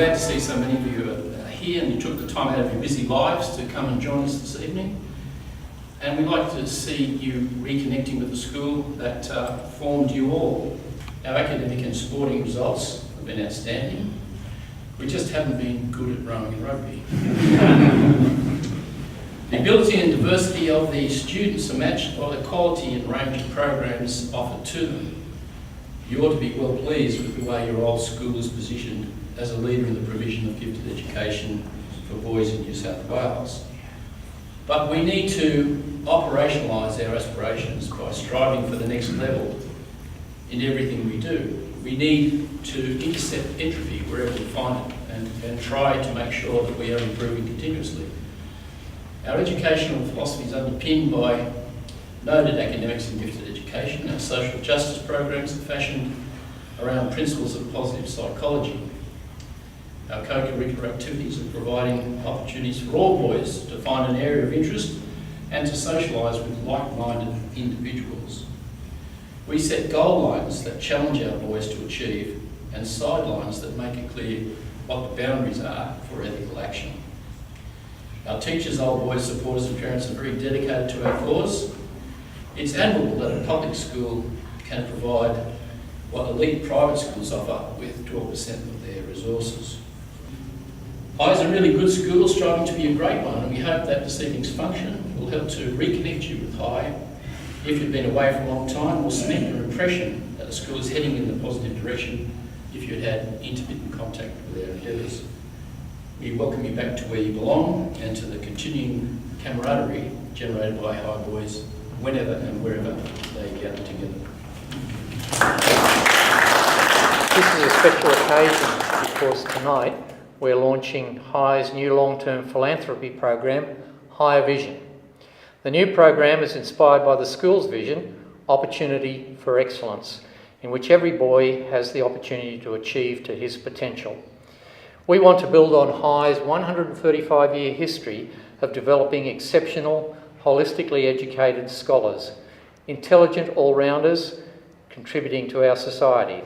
glad to see so many of you are here and you took the time out of your busy lives to come and join us this evening. And we'd like to see you reconnecting with the school that formed you all. Our academic and sporting results have been outstanding. We just haven't been good at rowing and rugby. The ability and diversity of the students are matched by the quality and range of programs offered to them. You ought to be well pleased with the way your old school is positioned as a leader in the provision of gifted education for boys in New South Wales. But we need to operationalise our aspirations by striving for the next level in everything we do. We need to intercept entropy wherever we find it and try to make sure that we are improving continuously. Our educational philosophy is underpinned by noted academics in gifted education. Our social justice programs are fashioned around principles of positive psychology. Our co-curricular activities are providing opportunities for all boys to find an area of interest and to socialise with like-minded individuals. We set goal lines that challenge our boys to achieve and sidelines that make it clear what the boundaries are for ethical action. Our teachers, old boys, supporters and parents are very dedicated to our cause. It's admirable that a public school can provide what elite private schools offer with 12% of their resources. High is a really good school, striving to be a great one, and we hope that this evening's function will help to reconnect you with High. If you've been away for a long time, will cement your impression that the school is heading in the positive direction if you'd had intermittent contact with our endeavours. We welcome you back to where you belong and to the continuing camaraderie generated by High boys whenever and wherever they gather together. This is a special occasion because tonight we're launching High's new long-term philanthropy program, Higher Vision. The new program is inspired by the school's vision, Opportunity for Excellence, in which every boy has the opportunity to achieve to his potential. We want to build on High's 135-year history of developing exceptional, holistically educated scholars, intelligent all-rounders contributing to our society.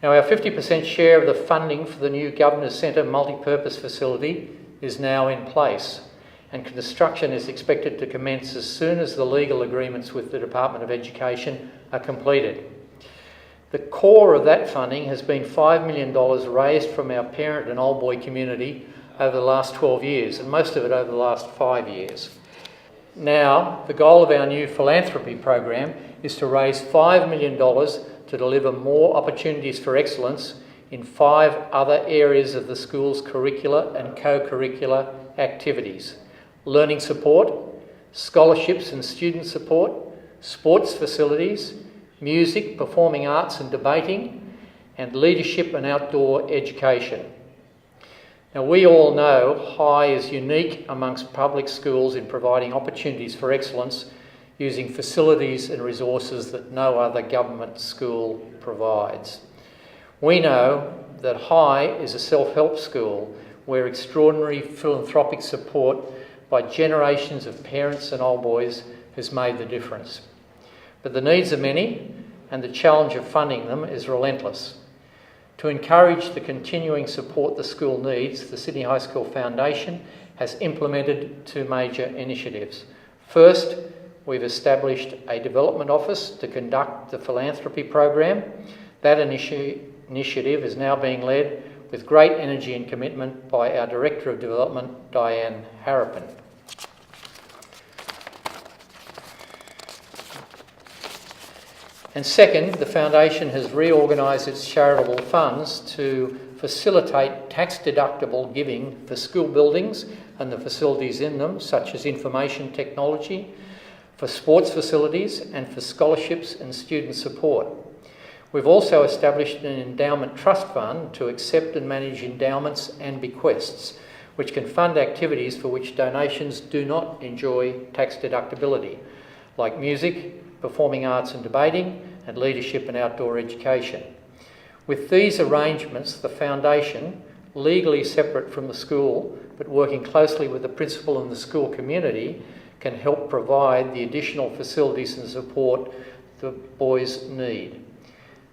Now, our 50% share of the funding for the new Governor's Centre multi-purpose facility is now in place, and construction is expected to commence as soon as the legal agreements with the Department of Education are completed. The core of that funding has been $5 million raised from our parent and old boy community over the last 12 years, and most of it over the last 5 years. Now, the goal of our new philanthropy program is to raise $5 million to deliver more opportunities for excellence in 5 other areas of the school's curricular and co-curricular activities: learning support, scholarships and student support, sports facilities, music, performing arts and debating, and leadership and outdoor education. Now, we all know High is unique amongst public schools in providing opportunities for excellence using facilities and resources that no other government school provides. We know that High is a self-help school where extraordinary philanthropic support by generations of parents and old boys has made the difference. But the needs are many, and the challenge of funding them is relentless. To encourage the continuing support the school needs, the Sydney High School Foundation has implemented 2 major initiatives. First, we've established a development office to conduct the philanthropy program. That initiative is now being led with great energy and commitment by our Director of Development, Diane Harrapin. And second, the Foundation has reorganised its charitable funds to facilitate tax-deductible giving for school buildings and the facilities in them, such as information technology, for sports facilities and for scholarships and student support. We've also established an endowment trust fund to accept and manage endowments and bequests, which can fund activities for which donations do not enjoy tax deductibility, like music, performing arts and debating, and leadership and outdoor education. With these arrangements, the Foundation, legally separate from the school, but working closely with the principal and the school community, can help provide the additional facilities and support the boys need.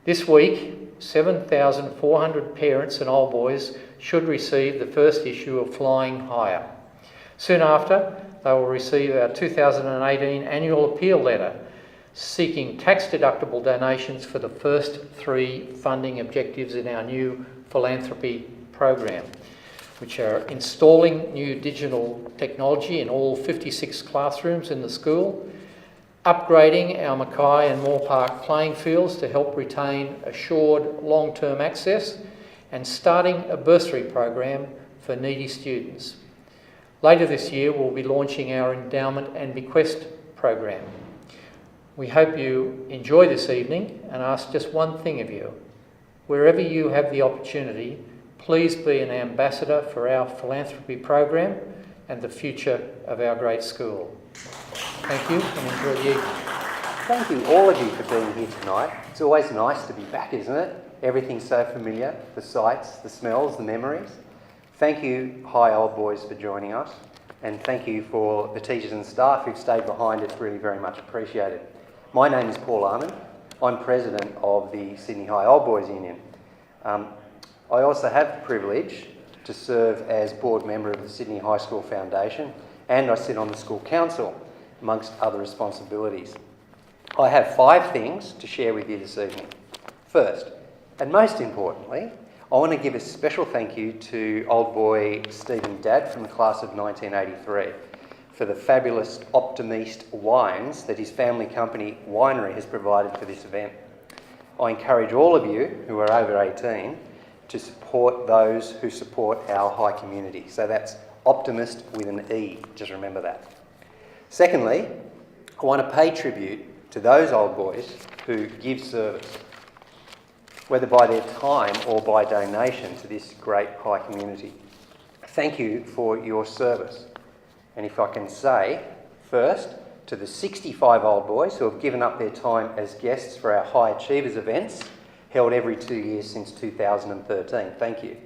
This week, 7,400 parents and old boys should receive the first issue of Flying Higher. Soon after, they will receive our 2018 annual appeal letter seeking tax-deductible donations for the first 3 funding objectives in our new philanthropy program, which are installing new digital technology in all 56 classrooms in the school, upgrading our Mackay and Moore Park playing fields to help retain assured long-term access, and starting a bursary program for needy students. Later this year, we'll be launching our endowment and bequest program. We hope you enjoy this evening and ask just one thing of you. Wherever you have the opportunity, please be an ambassador for our philanthropy program and the future of our great school. Thank you and enjoy the evening. Thank you, all of you, for being here tonight. It's always nice to be back, isn't it? Everything's so familiar, the sights, the smells, the memories. Thank you, High Old Boys, for joining us, and thank you for the teachers and staff who've stayed behind. It's really very much appreciated. My name is Paul Armand. I'm president of the Sydney High Old Boys Union. I also have the privilege to serve as board member of the Sydney High School Foundation, and I sit on the school council, amongst other responsibilities. I have 5 things to share with you this evening. First, and most importantly, I want to give a special thank you to old boy Stephen Dadd from the class of 1983 for the fabulous Optimist wines that his family company Winery has provided for this event. I encourage all of you who are over 18 to support those who support our high community. So that's Optimist with an E, just remember that. Secondly, I want to pay tribute to those old boys who give service, whether by their time or by donation to this great high community. Thank you for your service. And if I can say, first, to the 65 old boys who have given up their time as guests for our High Achievers events, held every 2 years since 2013. Thank you.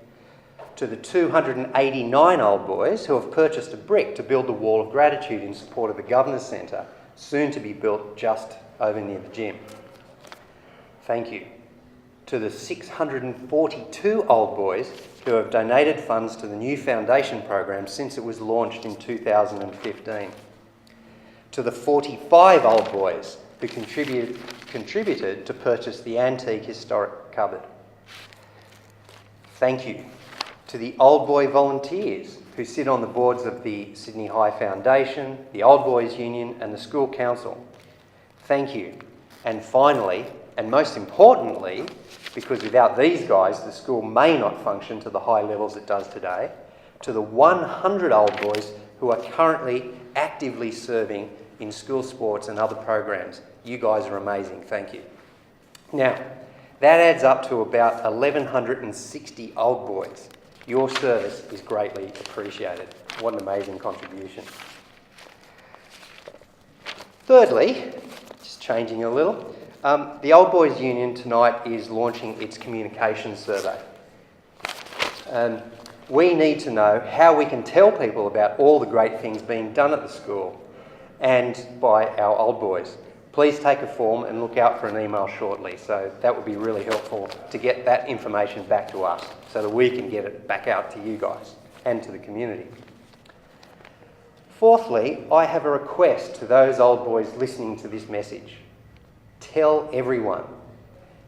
To the 289 old boys who have purchased a brick to build the Wall of Gratitude in support of the Governor's Centre, soon to be built just over near the gym. Thank you. To the 642 old boys who have donated funds to the new foundation program since it was launched in 2015. To the 45 old boys who contributed to purchase the antique historic cupboard. Thank you. To the old boy volunteers who sit on the boards of the Sydney High Foundation, the Old Boys Union and the School Council. Thank you. And finally, and most importantly, because without these guys the school may not function to the high levels it does today, to the 100 old boys who are currently actively serving in school sports and other programs. You guys are amazing, thank you. Now, that adds up to about 1,160 old boys. Your service is greatly appreciated. What an amazing contribution. Thirdly, just changing a little, the Old Boys Union tonight is launching its communications survey. We need to know how we can tell people about all the great things being done at the school and by our old boys. Please take a form and look out for an email shortly. So that would be really helpful to get that information back to us so that we can get it back out to you guys and to the community. Fourthly, I have a request to those old boys listening to this message. Tell everyone.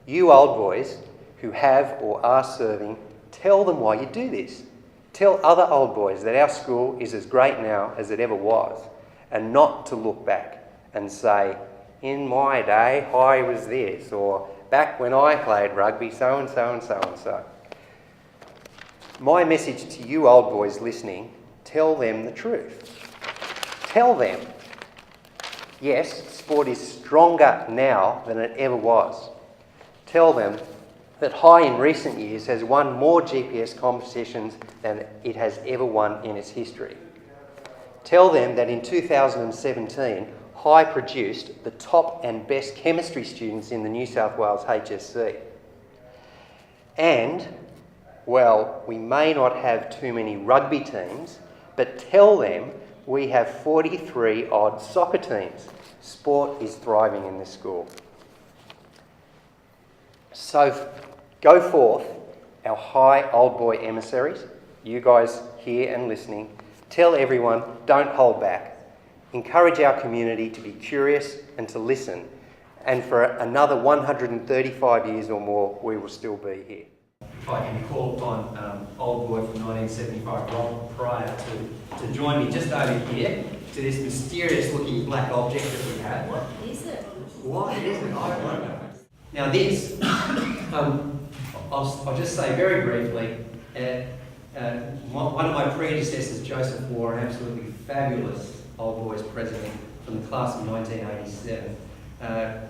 You old boys who have or are serving, tell them why you do this. Tell other old boys that our school is as great now as it ever was, and not to look back and say, in my day, I was this, or back when I played rugby, so-and-so and so-and-so. My message to you old boys listening, tell them the truth. Tell them, yes, sport is stronger now than it ever was. Tell them that High in recent years has won more GPS competitions than it has ever won in its history. Tell them that in 2017, High produced the top and best chemistry students in the New South Wales HSC. And, well, we may not have too many rugby teams, but tell them we have 43 odd soccer teams. Sport is thriving in this school. So go forth our high old boy emissaries, you guys here and listening, tell everyone, don't hold back. Encourage our community to be curious and to listen. And for another 135 years or more, we will still be here. If I can call upon old boy from 1975, Rob Pryor, to join me just over here to this mysterious looking black object that we have. What is it? What is it? I don't know. Now this, I'll just say very briefly, one of my predecessors, Joseph Waugh, an absolutely fabulous Old Boys president from the class of 1987,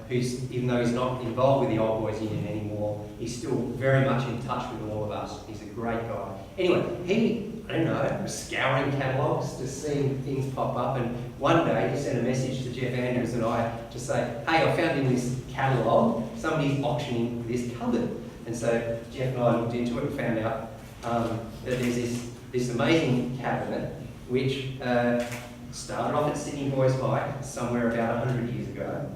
who's, even though he's not involved with the Old Boys Union anymore, he's still very much in touch with all of us. He's a great guy. Anyway, he, I don't know, was scouring catalogues, just seeing things pop up, and one day he sent a message to Jeff Andrews and I to say, hey, I found in this catalogue, somebody's auctioning this cupboard. And so Jeff and I looked into it and found out that there's this amazing cabinet which started off at Sydney Boys High somewhere about 100 years ago.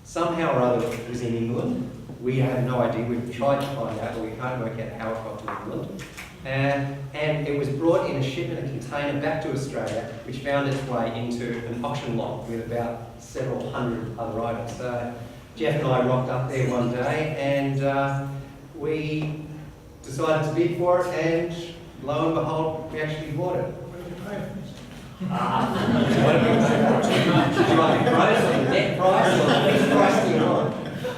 Somehow or other it was in England. We have no idea. We've tried to find out, but we can't work out how it got to England. And it was brought in a ship in a container back to Australia, which found its way into an auction lot with about several hundred other items. So Jeff and I rocked up there one day and we decided to bid for it, and lo and behold, we actually bought it. Do you like the price or the net price or which price do you want?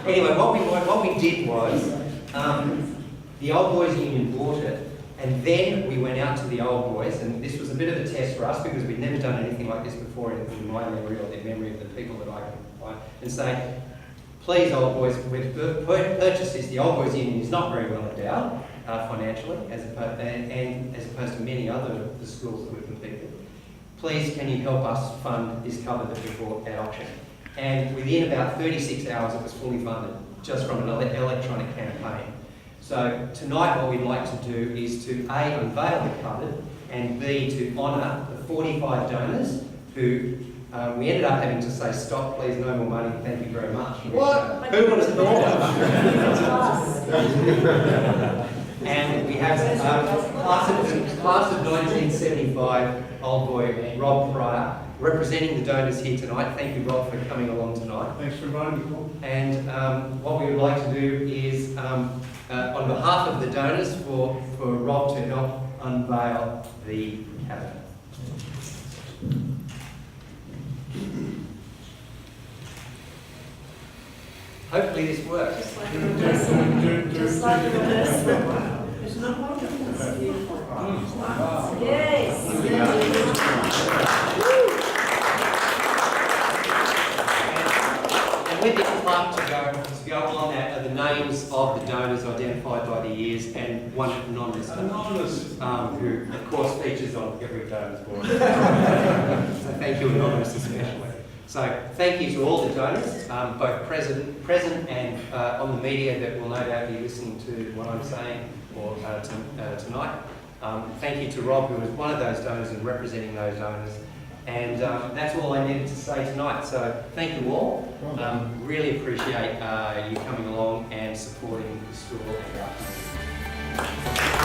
Anyway, what we did was the Old Boys Union bought it, and then we went out to the Old Boys, and this was a bit of a test for us because we'd never done anything like this before in my memory or the memory of the people that I can find, and say, please, Old Boys, we've purchased this. The Old Boys Union is not very well endowed financially, as opposed to many other the schools that we've competed. Please, can you help us fund this cupboard that we bought at auction? And within about 36 hours, it was fully funded, just from an electronic campaign. So tonight, what we'd like to do is to A, unveil the cupboard, and B, to honour the 45 donors who we ended up having to say, stop, please, no more money, thank you very much. What? Who would have thought? And we have class of 1975 old boy Rob Pryor representing the donors here tonight. Thank you, Rob, for coming along tonight. Thanks for inviting me, Paul. And what we would like to do is, on behalf of the donors, for Rob to help unveil the cabinet. Hopefully this works. Just like the rehearsal. Just like the rehearsal. It's not wonderful. It's beautiful. Wow. Yes. And with this plaque to go on that are the names of the donors identified by the years and one anonymous. Who of course features on every donor's board. So thank you, Anonymous, especially. So thank you to all the donors, both present and on the media that will no doubt be listening to what I'm saying or tonight. Thank you to Rob, who was one of those donors and representing those donors. And that's all I needed to say tonight. So thank you all. Really appreciate you coming along and supporting the school and our community.